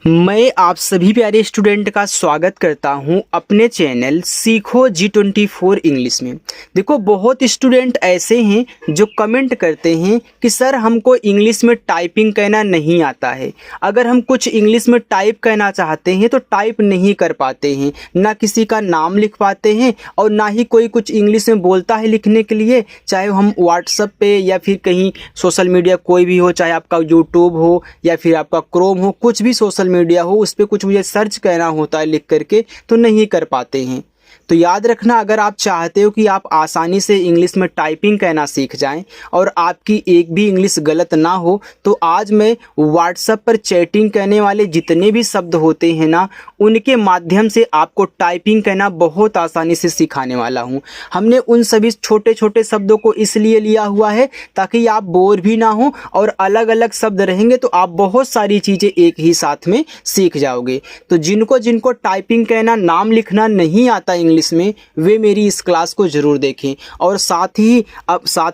मैं आप सभी प्यारे स्टूडेंट का स्वागत करता हूं अपने चैनल सीखो G24 इंग्लिश में। देखो, बहुत स्टूडेंट ऐसे हैं जो कमेंट करते हैं कि सर हमको इंग्लिश में टाइपिंग कहना नहीं आता है। अगर हम कुछ इंग्लिश में टाइप कहना चाहते हैं तो टाइप नहीं कर पाते हैं, ना किसी का नाम लिख पाते हैं और ना ही कोई कुछ इंग्लिश में बोलता है लिखने के लिए। चाहे हम व्हाट्सएप पे या फिर कहीं सोशल मीडिया कोई भी हो, चाहे आपका यूट्यूब हो या फिर आपका क्रोम हो, कुछ भी सोशल मीडिया हो, उस पर कुछ मुझे सर्च करना होता है लिख करके, तो नहीं कर पाते हैं। तो याद रखना, अगर आप चाहते हो कि आप आसानी से इंग्लिश में टाइपिंग कहना सीख जाएं और आपकी एक भी इंग्लिश गलत ना हो, तो आज मैं व्हाट्सएप पर चैटिंग करने वाले जितने भी शब्द होते हैं ना, उनके माध्यम से आपको टाइपिंग कहना बहुत आसानी से सिखाने वाला हूं। हमने उन सभी छोटे छोटे शब्दों को इसलिए लिया हुआ है ताकि आप बोर भी ना हो और अलग अलग शब्द रहेंगे तो आप बहुत सारी चीज़ें एक ही साथ में सीख जाओगे। तो जिनको जिनको टाइपिंग कहना, नाम लिखना नहीं आता इंग्लिश में, वे मेरी इस क्लास को ज़रूर देखें और साथ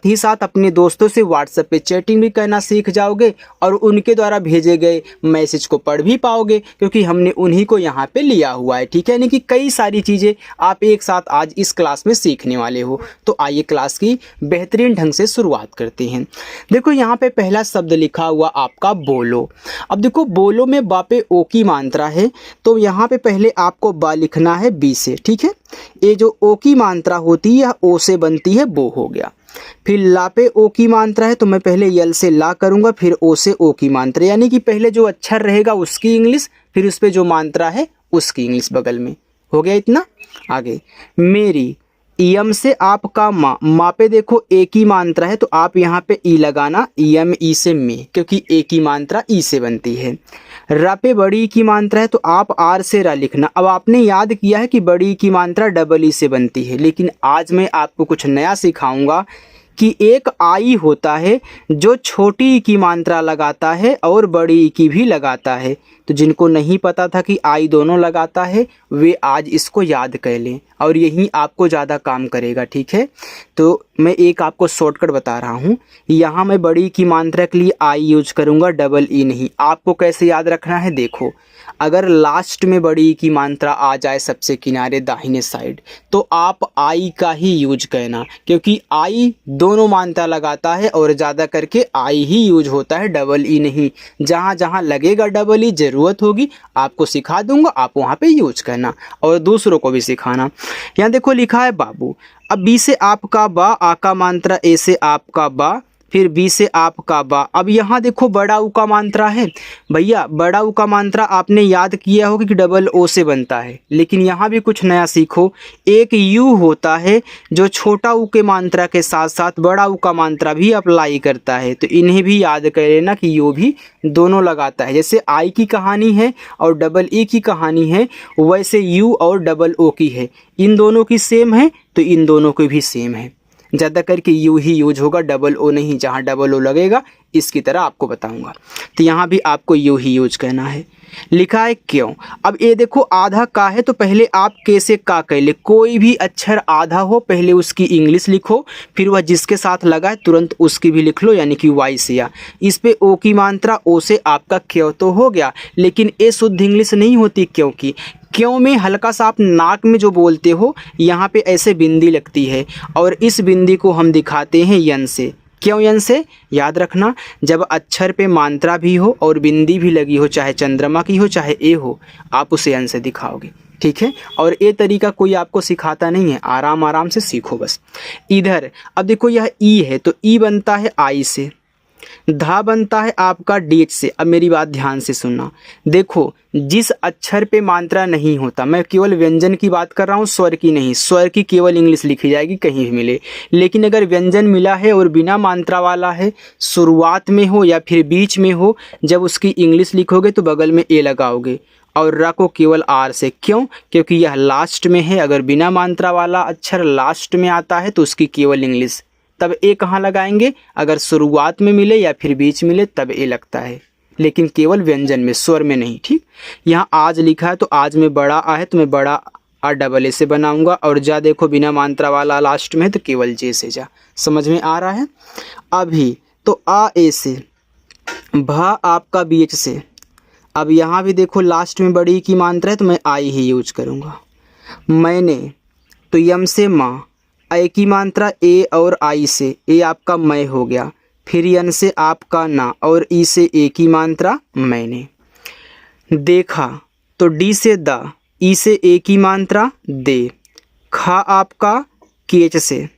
ही साथ अपने दोस्तों से व्हाट्सएप पे चैटिंग भी करना सीख जाओगे और उनके द्वारा भेजे गए मैसेज को पढ़ भी पाओगे, क्योंकि हमने उन्हीं को यहाँ पे लिया हुआ है। ठीक है, यानी कि कई सारी चीज़ें आप एक साथ आज इस क्लास में सीखने वाले हो। तो आइए क्लास की बेहतरीन ढंग से शुरुआत करते हैं। देखो, यहाँ पे पहला शब्द लिखा हुआ आपका बोलो। अब देखो, बोलो में बा पे ओ की मात्रा है, तो यहाँ पे पहले आपको बा लिखना है बी से। ठीक है, ये जो ओ की मात्रा होती है ओ से बनती है, बो हो गया। फिर ला पे ओ की मात्रा है, तो मैं पहले यल से ला करूंगा, फिर ओ से ओ की मात्रा, यानी कि पहले जो अक्षर रहेगा उसकी इंग्लिश, फिर उस पे जो मात्रा है उसकी इंग्लिश बगल में। हो गया इतना। आगे मेरी, यम से आपका माँ पे देखो ए की मात्रा है, तो आप यहाँ पे ई लगाना, यम ई से में, क्योंकि ए की मात्रा ई से बनती है। रा पे बड़ी ई की मात्रा है, तो आप आर से रा लिखना। अब आपने याद किया है कि बड़ी ई की मात्रा डबल ई से बनती है, लेकिन आज मैं आपको कुछ नया सिखाऊंगा कि एक आई होता है जो छोटी ई की मात्रा लगाता है और बड़ी ई की भी लगाता है। तो जिनको नहीं पता था कि आई दोनों लगाता है, वे आज इसको याद कर लें और यही आपको ज़्यादा काम करेगा। ठीक है, तो मैं एक आपको शॉर्टकट बता रहा हूँ। यहाँ मैं बड़ी की मात्रा के लिए आई यूज करूँगा, डबल ई नहीं। आपको कैसे याद रखना है, देखो, अगर लास्ट में बड़ी की मात्रा आ जाए सबसे किनारे दाहिने साइड, तो आप आई का ही यूज करना, क्योंकि आई दोनों मात्रा लगाता है और ज़्यादा करके आई ही यूज होता है, डबल ई नहीं। जहाँ जहाँ लगेगा डबल ई ज़रूरत होगी आपको सिखा दूंगा, आप वहाँ पे यूज करना और दूसरों को भी सिखाना। यहाँ देखो लिखा है बाबू। अब बी से आपका बा, आ का मात्रा, ए से आपका बा, फिर बी से आपका बा। अब यहाँ देखो बड़ा ऊ का मात्रा है भैया, बड़ा ऊ का मात्रा आपने याद किया होगा कि डबल ओ से बनता है, लेकिन यहाँ भी कुछ नया सीखो। एक यू होता है जो छोटा ऊ के मात्रा के साथ साथ बड़ा ऊ का मात्रा भी अप्लाई करता है, तो इन्हें भी याद कर लेना कि यू भी दोनों लगाता है। जैसे आई की कहानी है और डबल ई की कहानी है, वैसे यू और डबल ओ की है। इन दोनों की सेम है तो इन दोनों की भी सेम है। ज़्यादा करके यू ही यूज होगा, डबल ओ नहीं। जहाँ डबल ओ लगेगा इसकी तरह आपको बताऊंगा, तो यहाँ भी आपको यू ही यूज करना है। लिखा है क्यों। अब ये देखो, आधा का है तो पहले आप कैसे का कह ले, कोई भी अक्षर आधा हो पहले उसकी इंग्लिश लिखो, फिर वह जिसके साथ लगा है तुरंत उसकी भी लिख लो, यानी कि वाई से या। इस पे ओ की मात्रा, ओ से आपका क्यों तो हो गया, लेकिन ये शुद्ध इंग्लिश नहीं होती, क्योंकि क्यों में हल्का सा आप नाक में जो बोलते हो यहाँ पे ऐसे बिंदी लगती है और इस बिंदी को हम दिखाते हैं यन से। क्यों यन से, याद रखना, जब अक्षर पे मात्रा भी हो और बिंदी भी लगी हो, चाहे चंद्रमा की हो चाहे ए हो, आप उसे यन से दिखाओगे। ठीक है, और ये तरीका कोई आपको सिखाता नहीं है, आराम आराम से सीखो बस। इधर अब देखो, यह ई है तो ई बनता है आई से, धा बनता है आपका डी से। अब मेरी बात ध्यान से सुनना, देखो जिस अक्षर पे मात्रा नहीं होता, मैं केवल व्यंजन की बात कर रहा हूँ, स्वर की नहीं। स्वर की केवल इंग्लिश लिखी जाएगी कहीं भी मिले, लेकिन अगर व्यंजन मिला है और बिना मात्रा वाला है, शुरुआत में हो या फिर बीच में हो, जब उसकी इंग्लिश लिखोगे तो बगल में ए लगाओगे और रा को केवल आर से। क्यों, क्योंकि यह लास्ट में है। अगर बिना मात्रा वाला अक्षर लास्ट में आता है तो उसकी केवल इंग्लिश। तब ए कहाँ लगाएंगे, अगर शुरुआत में मिले या फिर बीच मिले तब ए लगता है, लेकिन केवल व्यंजन में, स्वर में नहीं। ठीक, यहाँ आज लिखा है तो आज में बड़ा आ है तो मैं बड़ा आ डबल ए से बनाऊंगा, और जा देखो बिना मात्रा वाला लास्ट में है तो केवल जे से जा। समझ में आ रहा है। अभी तो आ ए से, भा आपका बीच से, अब यहाँ भी देखो लास्ट में बड़ी की मात्रा है तो मैं आई ही यूज करूँगा। मैंने, तो यम से माँ, ए की मात्रा ए और आई से, ए आपका मैं हो गया। फिर यन से आपका ना और ई से ए की मात्रा मैंने। देखा, तो डी से द, ई से ए की मात्रा दे। खा आपका केच से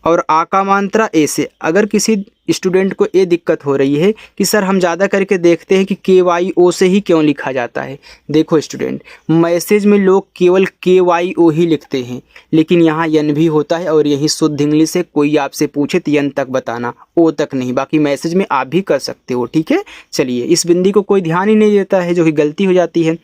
और आ का मात्रा ए से। अगर किसी स्टूडेंट को ये दिक्कत हो रही है कि सर हम ज़्यादा करके देखते हैं कि के वाई ओ से ही क्यों लिखा जाता है। देखो स्टूडेंट, मैसेज में लोग केवल के वाई ओ ही लिखते हैं, लेकिन यहाँ यन भी होता है और यही शुद्ध इंग्लिश है। कोई आपसे पूछे तो यन तक बताना, ओ तक नहीं। बाकी मैसेज में आप भी कर सकते हो, ठीक है। चलिए, इस बिंदी को कोई ध्यान ही नहीं देता है, जो कि गलती हो जाती है।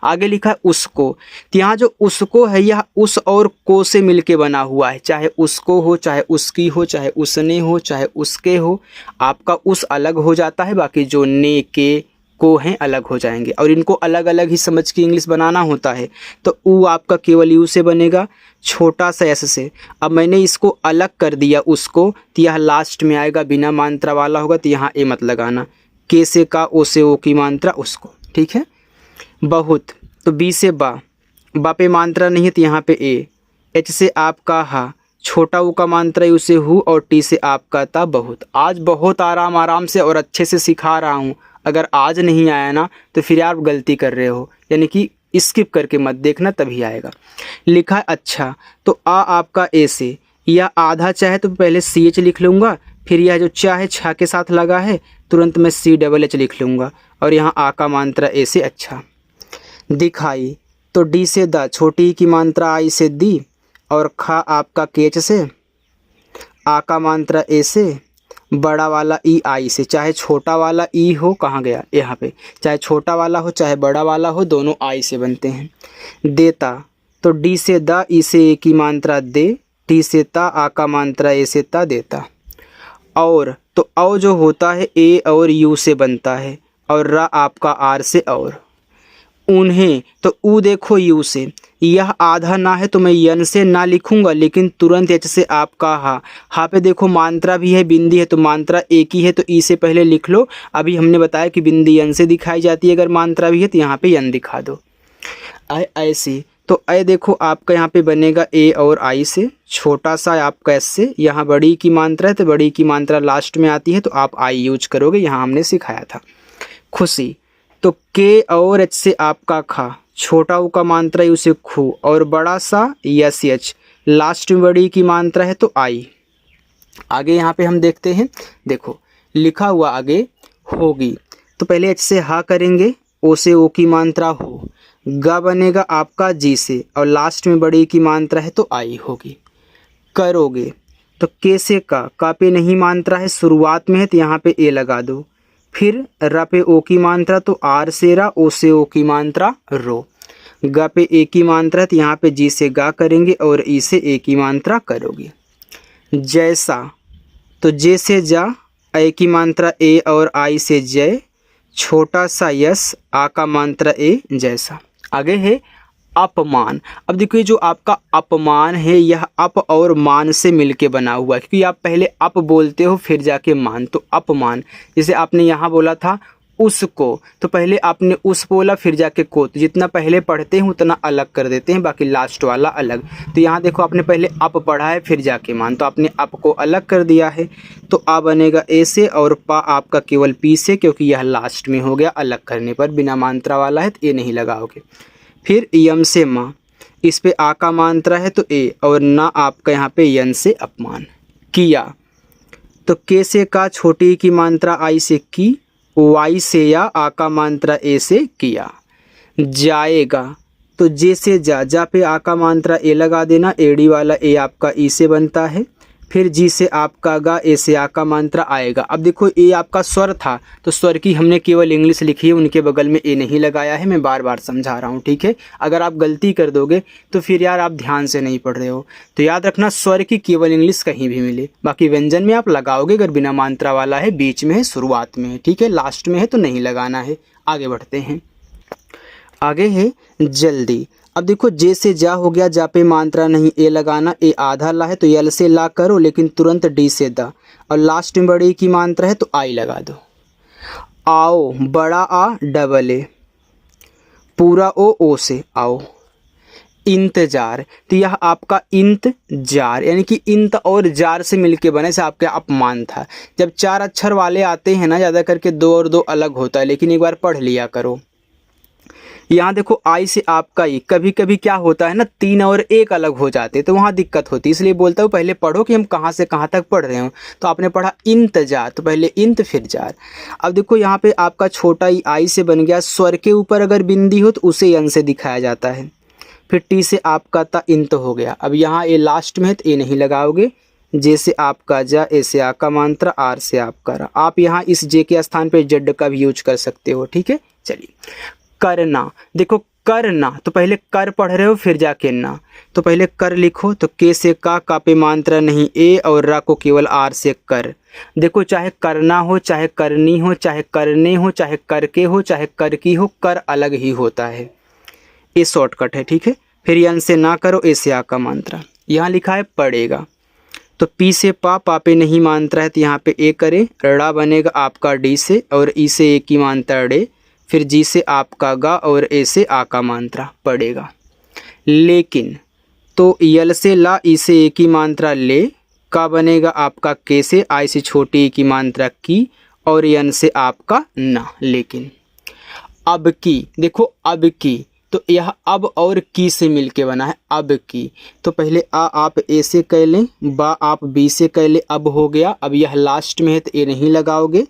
आगे लिखा है उसको, तो यहाँ जो उसको है यह उस और को से मिलके बना हुआ है। चाहे उसको हो, चाहे उसकी हो, चाहे उसने हो, चाहे उसके हो, आपका उस अलग हो जाता है। बाकी जो ने, के, को हैं अलग हो जाएंगे। और इनको अलग अलग ही समझ के इंग्लिश बनाना होता है। तो ऊ आपका केवल यू से बनेगा, छोटा सा एस से। अब मैंने इसको अलग कर दिया उसको, तो यह लास्ट में आएगा, बिना मात्रा वाला होगा, तो यहाँ ए मत लगाना। के से का, ओ से ओ की मात्रा उसको, ठीक है। बहुत, तो बी से बा, बा पे मात्रा नहीं है तो यहाँ पे ए। एच से आपका हा, छोटा ऊ का मात्रा यू से हु, और टी से आपका था बहुत। आज बहुत आराम से और अच्छे से सिखा रहा हूँ। अगर आज नहीं आया ना तो फिर आप गलती कर रहे हो, यानी कि स्किप करके मत देखना, तभी आएगा। लिखा है अच्छा, तो आ आपका ए से, या आधा चाहे तो पहले सी एच लिख लूँगा, फिर यह जो चाहे छा के साथ लगा है तुरंत मैं सी डबल एच लिख लूँगा, और यहाँ आ का मात्रा ए से अच्छा। दिखाई, तो डी से द, छोटी की मात्रा आई से दी, और खा आपका केच से, आ का मात्रा ए से, बड़ा वाला ई आई से। चाहे छोटा वाला ई हो, कहाँ गया यहाँ पे, चाहे छोटा वाला हो चाहे बड़ा वाला हो, दोनों आई से बनते हैं। देता, तो डी से द, ई से ए की मात्रा दे, टी से ता, आ का मात्रा ए से ता, देता। और, तो औ जो होता है ए और यू से बनता है, और रा आपका आर से और। उन्हें, तो ऊ देखो यू से, यह आधा ना है तो मैं यन से ना लिखूंगा, लेकिन तुरंत एच से आपका हा पे देखो मात्रा भी है, बिंदी है, तो मात्रा एक ही है तो ई से पहले लिख लो। अभी हमने बताया कि बिंदी यन से दिखाई जाती है, अगर मात्रा भी है तो यहाँ पे यन दिखा दो। ऐसी, तो ए देखो आपका यहाँ पे बनेगा ए और आई से, छोटा सा आपका एस से। यहाँ बड़ी की मात्रा है तो बड़ी की मात्रा लास्ट में आती है, तो आप आई यूज करोगे, यहाँ हमने सिखाया था। खुशी, तो के और एच से आपका खा, छोटा ऊ का मात्रा यू से खू, और बड़ा सा यस एच, लास्ट में बड़ी की मात्रा है तो आई। आगे यहाँ पे हम देखते हैं, देखो लिखा हुआ आगे होगी, तो पहले एच से हा करेंगे, ओ से ओ की मात्रा हो, गा बनेगा आपका जी से, और लास्ट में बड़ी की मात्रा है तो आई होगी। करोगे, तो के से का पे नहीं मात्रा है, शुरुआत में है तो यहाँ पे ए लगा दो। फिर र पे ओ की मात्रा तो आर से रा, ओ से ओ की मात्रा रो। ग पे ए की मात्रा तो यहाँ पे जी से गा करेंगे, और ई से ए की मात्रा करोगे। जैसा, तो जे से जा, ए की मात्रा ए और आई से जय, छोटा सा यस, आ का मात्रा ए जैसा। आगे है अपमान। अब देखिए जो आपका अपमान है यह अप और मान से मिलके बना हुआ है, क्योंकि आप पहले अप बोलते हो फिर जाके मान, तो अपमान। जैसे आपने यहाँ बोला था उसको, तो पहले आपने उस बोला फिर जाके को, तो जितना पहले पढ़ते हैं उतना अलग कर देते हैं, बाकी लास्ट वाला अलग। तो यहाँ देखो आपने पहले अप पढ़ा है फिर जाके मान, तो आपने अप को अलग कर दिया है, तो आ बनेगा ए से, और पा आपका केवल पी से, क्योंकि यह लास्ट में हो गया अलग करने पर, बिना मात्रा वाला है तो ए नहीं लगाओगे। फिर यम से माँ, इस पे आ का मात्रा है तो ए, और ना आपका यहाँ पे यन से अपमान। किया, तो के से का, छोटी की मात्रा आई से की, वाई से या, आ का मात्रा ए से किया। जाएगा, तो जे से जा पे आ का मात्रा ए लगा देना, एडी वाला ए आपका ई से बनता है। फिर जी से आपका गा, ए से आ का मात्रा आएगा। अब देखो ए आपका स्वर था तो स्वर की हमने केवल इंग्लिश लिखी है, उनके बगल में ए नहीं लगाया है, मैं बार बार समझा रहा हूँ, ठीक है। अगर आप गलती कर दोगे तो फिर यार आप ध्यान से नहीं पढ़ रहे हो। तो याद रखना स्वर की केवल इंग्लिश कहीं भी मिले, बाकी व्यंजन में आप लगाओगे अगर बिना मात्रा वाला है, बीच में है, शुरुआत में है, ठीक है, लास्ट में है तो नहीं लगाना है। आगे बढ़ते हैं, आगे है जल्दी। अब देखो जे से जा हो गया, जा पे मात्रा नहीं ए लगाना, ए आधा ला है तो यल से ला करो, लेकिन तुरंत डी से दा, और लास्ट में बड़ी की मात्रा है तो आई लगा दो। आओ, बड़ा आ डबल ए, पूरा ओ से आओ। इंतजार, तो यह आपका इंतजार यानी कि इंत और जार से मिलके बने से आपका अपमान था। जब 4 अक्षर वाले आते हैं ना, ज़्यादा करके 2 और 2 अलग होता है, लेकिन एक बार पढ़ लिया करो। यहाँ देखो आई से आपका ई, कभी कभी क्या होता है ना 3 और 1 अलग हो जाते, तो वहाँ दिक्कत होती है। इसलिए बोलता हूँ पहले पढ़ो कि हम कहाँ से कहाँ तक पढ़ रहे हो। तो आपने पढ़ा इंतजार, तो पहले इंत फिर जार। अब देखो यहाँ पे आपका छोटा ई आई से बन गया, स्वर के ऊपर अगर बिंदी हो तो उसे यन से दिखाया जाता है। फिर टी से आपका ता इंत हो गया। अब यहाँ ए लास्ट में है तो ए नहीं लगाओगे। जे से आपका जा, ए से आ का मात्रा, आर से आपका रा। आप यहाँ इस जे के स्थान पे जेड का भी यूज कर सकते हो, ठीक है। चलिए करना, देखो करना, तो पहले कर पढ़ रहे हो फिर जाके ना, तो पहले कर लिखो। तो के से का पे मात्रा नहीं ए, और रा को केवल आर से कर। देखो चाहे करना हो, चाहे करनी हो, चाहे करने हो, चाहे करके हो, चाहे कर की हो, कर अलग ही होता है। ये शॉर्टकट है, ठीक है। फिर यन से ना करो, ए से आ का मात्रा। यहाँ लिखा है पड़ेगा, तो पी से पा पे नहीं मात्रा है तो यहाँ पे ए करे। ड़ा बनेगा आपका डी से, और ई से ए की मात्रा डे। फिर जी से आपका गा, और ए से आ का मात्रा पड़ेगा। लेकिन तो यल से ला, ई से ए की मात्रा ले। का बनेगा आपका के से, आई से छोटी ई की मात्रा की, और यन से आपका ना। लेकिन अब की, देखो अब की, तो यह अब और की से मिलके बना है। अब की, तो पहले आ आप ए से कह लें, बा आप बी से कह लें, अब हो गया। अब यह लास्ट में है तो ए नहीं लगाओगे।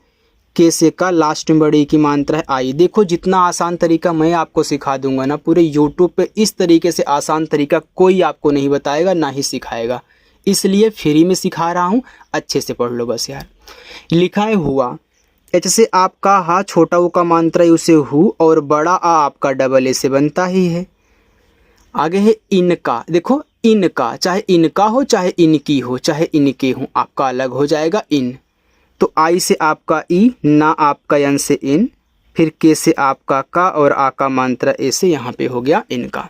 के से का, लास्ट में बड़ी की मात्रा है आई। देखो जितना आसान तरीका मैं आपको सिखा दूंगा ना पूरे यूट्यूब पे, इस तरीके से आसान तरीका कोई आपको नहीं बताएगा ना ही सिखाएगा, इसलिए फ्री में सिखा रहा हूँ, अच्छे से पढ़ लो बस यार। लिखा है हुआ, एच से आपका हा, छोटा ऊ का मात्रा है उसे हु, और बड़ा आ आपका डबल ए से बनता ही है। आगे है इनका, देखो इनका, चाहे इनका हो, चाहे इनकी हो, चाहे इनके हो, आपका अलग हो जाएगा इन। तो आई से आपका ई, ना आपका यन से इन, फिर के से आपका का, और आ का मात्रा ए से यहाँ पे हो गया इनका।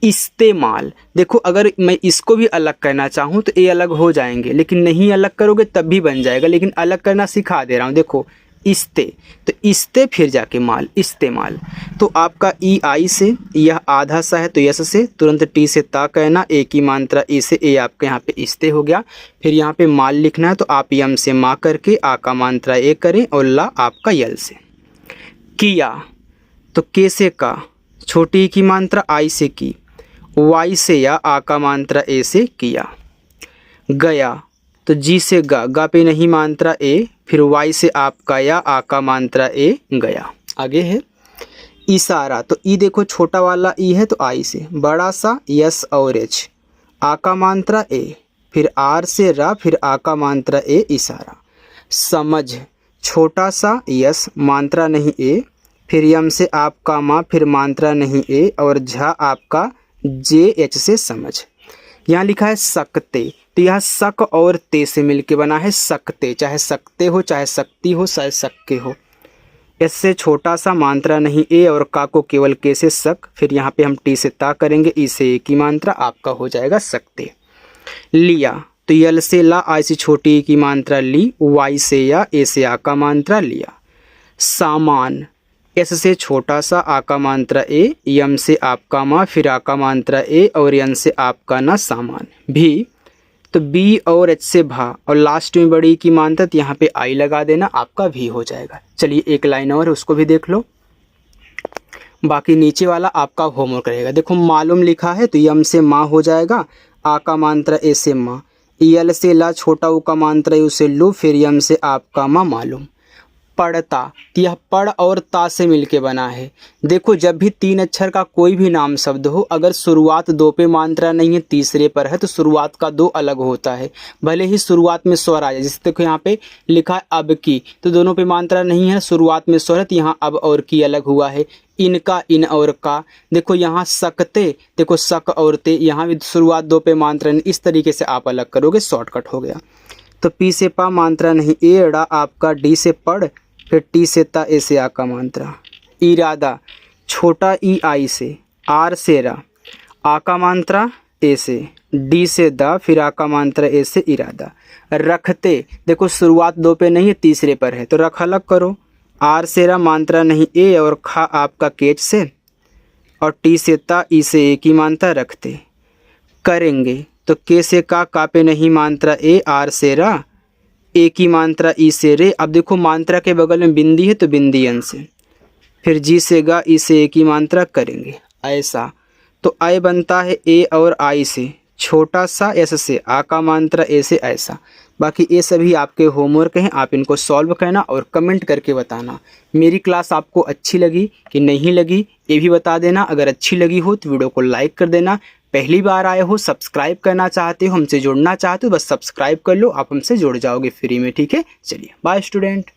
इस्तेमाल, देखो अगर मैं इसको भी अलग करना चाहूँ तो ये अलग हो जाएंगे, लेकिन नहीं अलग करोगे तब भी बन जाएगा, लेकिन अलग करना सिखा दे रहा हूँ। देखो इस्ते, तो इस्ते फिर जाके माल, इस्तेमाल। तो आपका ई आई से, यह आधा सा है तो यस से, तुरंत टी से ता कहना, ए की मात्रा ई से, ए आपके यहाँ पे इस्ते हो गया। फिर यहाँ पे माल लिखना है तो आप यम से माँ करके, आ का मात्रा ए करें, और ला आपका यल से। किया, तो के से का, छोटी की मात्रा आई से की, वाई से या, आ का मात्रा ए से किया। गया, तो जी से गा पे नहीं मात्रा ए, फिर वाई से आपका या, आ का मात्रा ए गया। आगे है इशारा, तो ई देखो छोटा वाला ई है तो आई से, बड़ा सा यस और एच, आ का मात्रा ए, फिर आर से रा, फिर आ का मात्रा ए इशारा। समझ, छोटा सा यस, मात्रा नहीं ए, फिर यम से आपका माँ, फिर मात्रा नहीं ए, और झा आपका जे एच से समझ। यहाँ लिखा है सकते, तो यह सक और ते से मिलके बना है सकते, चाहे सकते हो, चाहे सकती हो, चाहे सक्के हो। इससे छोटा सा, मात्रा नहीं ए, और का को केवल के से सक, फिर यहाँ पे हम टी से ता करेंगे, ई से ए की मात्रा, आपका हो जाएगा सकते। लिया, तो यल से ला, आई से छोटी की मात्रा ली, वाई से या, ए से आ का मात्रा लिया। सामान, एस से छोटा सा, आ का मात्रा ए, यम से आपका माँ, फिर आ का मात्रा ए, और यन से आपका ना सामान। भी, तो बी और एच से भा, और लास्ट में बड़ी की मात्रा, तो यहाँ पे आई लगा देना, आपका भी हो जाएगा। चलिए एक लाइन और उसको भी देख लो, बाकी नीचे वाला आपका होमवर्क रहेगा। देखो मालूम लिखा है तो यम से माँ हो जाएगा, आ का मात्रा ए से माँ, यल से ला, छोटा ऊ का मात्रा उसे लू, फिर यम से आपका माँ मालूम। पढ़ता, तो यह पढ़ और ता से मिलके बना है। देखो जब भी 3 अक्षर का कोई भी नाम शब्द हो, अगर शुरुआत 2 पे मात्रा नहीं है, तीसरे पर है, तो शुरुआत का 2 अलग होता है, भले ही शुरुआत में स्वर आ जाए। जैसे देखो यहाँ पे लिखा है अब की, तो दोनों पे मात्रा नहीं है, शुरुआत में स्वर है, तो यहाँ अब और की अलग हुआ है। इनका, इन और का, देखो यहाँ सकते, देखो सक और ते, यहाँ भी शुरुआत 2 पे मात्रा नहीं, इस तरीके से आप अलग करोगे, शॉर्टकट हो गया। तो पी से पा मात्रा नहीं, ए ड़ा आपका डी से पढ़, फिर टी से ता, ए से आ का मात्रा। इरादा, छोटा ई आई से, आर से रा, आ का मात्रा ए से, डी से दा, फिर आ का मात्रा ए से इरादा। रखते, देखो शुरुआत 2 पे नहीं है, तीसरे पर है, तो रख अलग करो, आर से रा मात्रा नहीं ए और खा आपका केच से, और टी से ता ई से ए की मात्रा रखते। करेंगे तो के से का पे नहीं मात्रा ए, आर से रा ए की मात्रा ई से रे। अब देखो मात्रा के बगल में बिंदी है तो बिंदी अन से, फिर जी से गा ई से ए की मात्रा करेंगे ऐसा। तो आय बनता है ए और आई से, छोटा सा एस से आ का मात्रा ए से ऐसा। बाकी ये सभी आपके होमवर्क हैं, आप इनको सॉल्व करना और कमेंट करके बताना। मेरी क्लास आपको अच्छी लगी कि नहीं लगी ये भी बता देना। अगर अच्छी लगी हो तो वीडियो को लाइक कर देना। पहली बार आए हो, सब्सक्राइब करना चाहते हो, हमसे जुड़ना चाहते हो, बस सब्सक्राइब कर लो, आप हमसे जुड़ जाओगे फ्री में। ठीक है, चलिए बाय स्टूडेंट।